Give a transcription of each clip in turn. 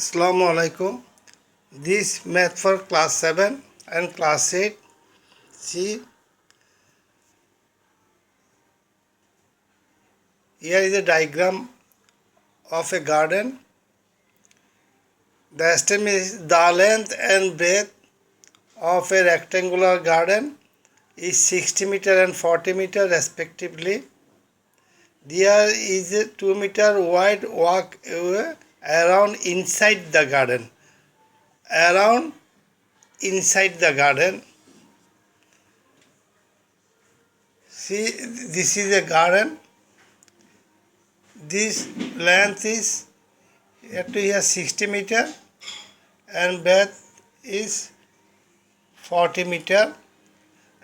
Assalamu alaikum. This math for class 7 and class 8. See, here is a diagram of a garden. The estimate is the length and breadth of a rectangular garden is 60 meter and 40 meter respectively. There is a 2 meter wide walkway around inside the garden. Around inside the garden. See, this is a garden. This length is here 60 meter and breadth is 40 meter,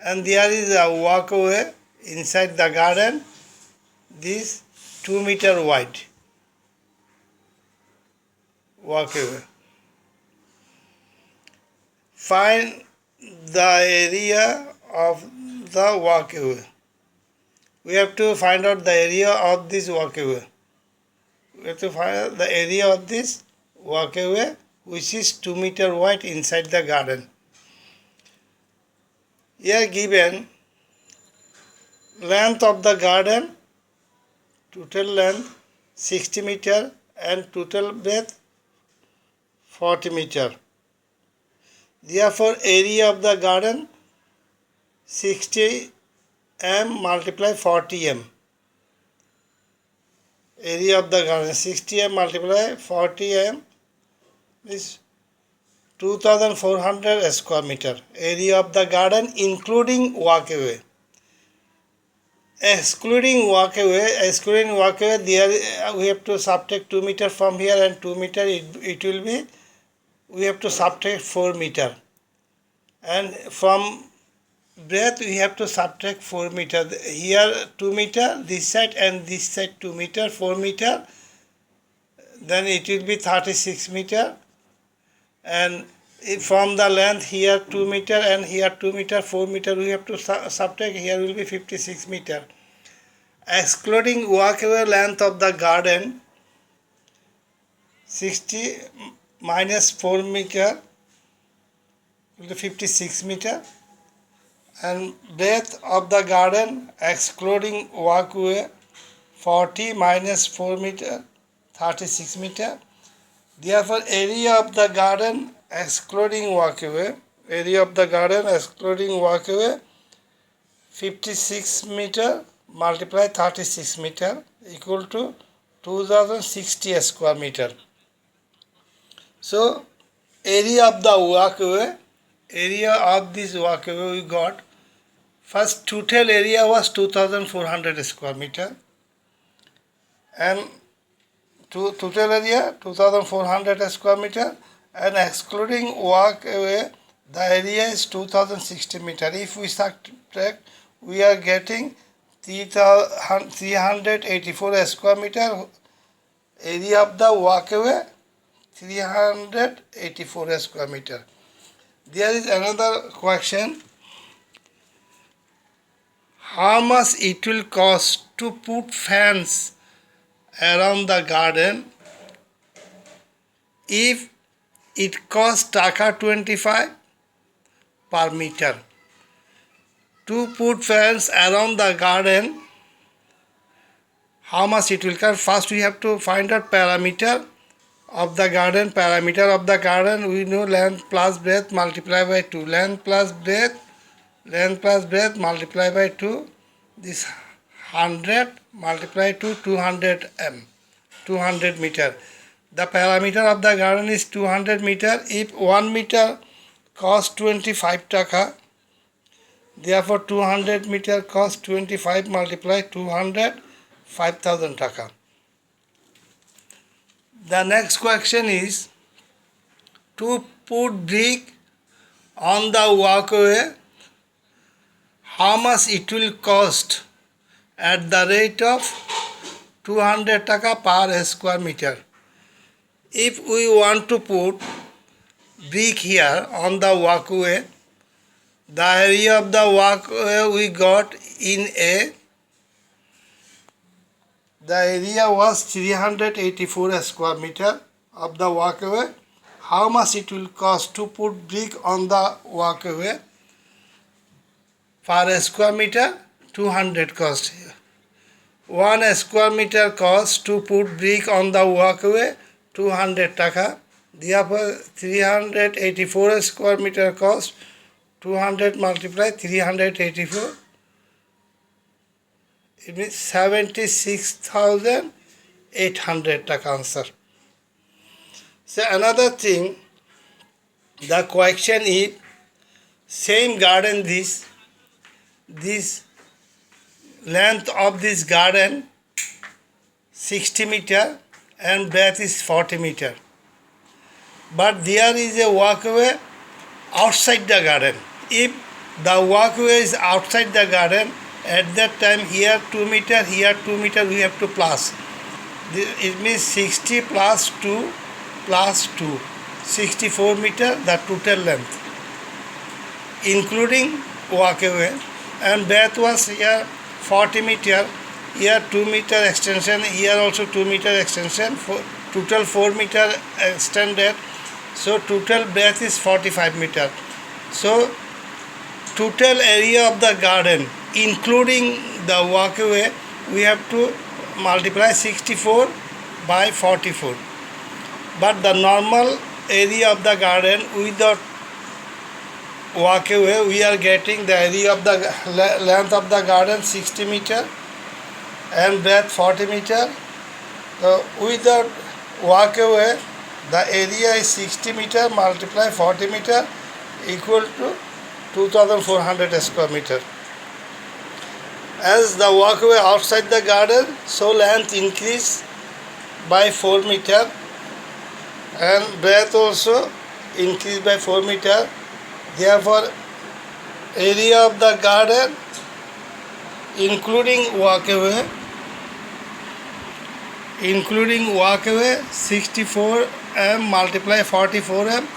and there is a walkway inside the garden. This 2 meter wide walkway. Find the area of the walkway. We have to find out the area of this walkway. We have to find out the area of this walkway, which is 2 meter wide inside the garden. Here given length of the garden, total length 60 meter and total breadth 40 meter. Therefore, area of the garden 60 m multiply 40 m. Area of the garden 60 m multiply 40 m is 2400 square meter. Area of the garden including walkway. Excluding walkway, there we have to subtract 2 meter from here, and 2 meter it will be, we have to subtract 4 meter, and from breadth we have to subtract 4 meter. Here 2 meter, this side, and this side 2 meter, 4 meter, then it will be 36 meter, and from the length here 2 meter and here 2 meter, 4 meter we have to subtract, here will be 56 meter. Excluding walkway length of the garden 60 minus 4 meter will be 56 meter, and breadth of the garden excluding walkway 40 minus 4 meter 36 meter. Therefore, area of the garden excluding walkway, 56 meter multiply 36 meter equal to 2060 square meter. So, area of the walkway, area of this walkway we got. First total area was 2400 square meter, and total area 2400 square meter, and excluding walkway the area is 2060 meter. If we subtract, we are getting 384 square meter. Area of the walkway 384 square meter. There is another question. How much it will cost to put fence around the garden? If it costs taka 25 per meter. To put fence around the garden, how much it will cost? First we have to find out parameter of the garden. Parameter of the garden we know length plus breadth multiply by 2. Length plus breadth multiply by 2. This 100 multiply to 200 meter. The parameter of the garden is 200 meter. If 1 meter costs 25 taka, therefore 200 meter costs 25 multiply 200, 5000 taka. The next question is to put brick on the walkway, how much it will cost at the rate of 200 taka per square meter. If we want to put brick here on the walkway, the area of the walkway we got in A, the area was 384 square meter of the walkway. How much it will cost to put brick on the walkway? Per square meter 200 cost here. 1 square meter cost to put brick on the walkway 200 taka. Therefore 384 square meter cost 200 multiply 384. It means 76,800 taka answer. So another thing, the question is same garden, this length of this garden 60 meter and breadth is 40 meter. But there is a walkway outside the garden. If the walkway is outside the garden, at that time here 2 meter, here 2 meter, we have to plus. It means 60 plus 2 plus 2, 64 meter the total length, including walkway, and breadth was here 40 meter, here 2 meter extension, here also 2 meter extension, total 4 meter extended, so total breadth is 45 meter. So total area of the garden including the walkway, we have to multiply 64 by 44. But the normal area of the garden without walkway, we are getting the area of the length of the garden 60 meter and breadth 40 meter. So without walkway, the area is 60 meter multiply 40 meter equal to 2400 square meter. As the walkway outside the garden, so length increase by 4 meter and breadth also increase by 4 meter. Therefore area of the garden including walkway 64 m multiply 44 m,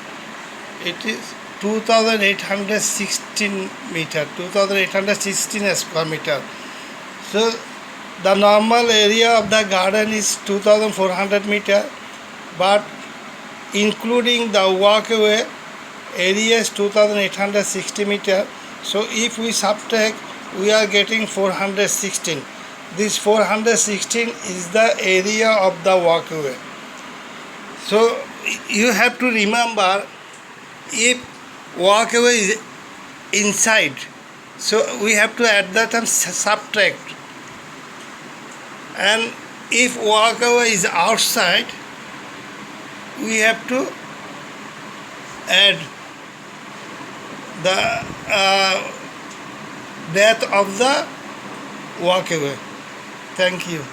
it is 2816 meter, 2816 square meter. So the normal area of the garden is 2400 meter, but including the walkway area is 2860 meter. So if we subtract, we are getting 416. This 416 is the area of the walkway. So you have to remember, if walkway is inside, so we have to at that time subtract, and if walkway is outside, we have to add the depth of the walkway. Thank you.